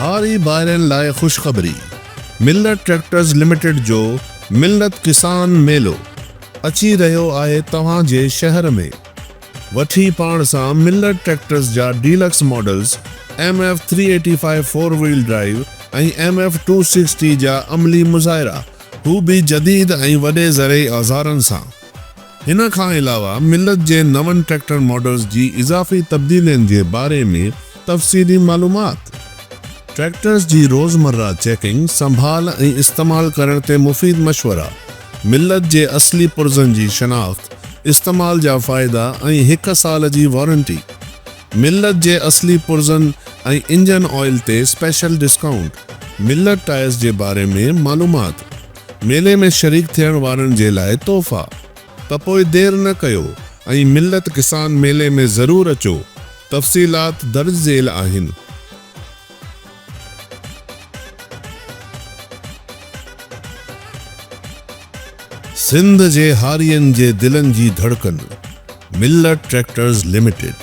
हारी भाइरनि लाइ ख़ुशख़बरी। मिल्लत tractors limited जो मिल्लत किसान मेलो अची रहियो आहे तव्हां जे शहर में। वठी पाण सां मिल्लत ट्रैक्टर्स जा deluxe models MF 385 4 wheel drive ऐं MF 260 जा अमली मुज़ाहिरा, हू बि जदीद ऐं वॾे ज़रई औज़ारनि सां। हिन खां अलावा मिल्लत जे नवनि ट्रैक्टर मॉडल्स जी इज़ाफ़ी तब्दीलियुनि जे बारे में तफ़सीली मालूमात। ट्रैक्टर्स जी रोज़मर्रा चेकिंग, संभाल ऐं इस्तेमाल करण ते मुफ़ीद मशवरा। मिल्लत जे असली पुर्ज़नि जी शनाख़्त, इस्तेमाल जा फ़ाइदा ऐं 1 साल जी वारंटी। मिल्लत जे असली पुर्ज़नि ऐं इंजन ऑयल ते स्पेशल डिस्काउंट। मिल्लत टायर्स जे बारे में मालूमात। मेले में शरीक थियण वारनि जे लाइ तोहफ़ा। त पोइ देर न कयो ऐं मिल्लत किसान मेले में ज़रूर अचो। तफ़सीलात दर्ज ज़ेल आहिनि। सिंध जे हारियनि जे दिलनि जी धड़कन, मिल्लत ट्रैक्टर्स लिमिटेड।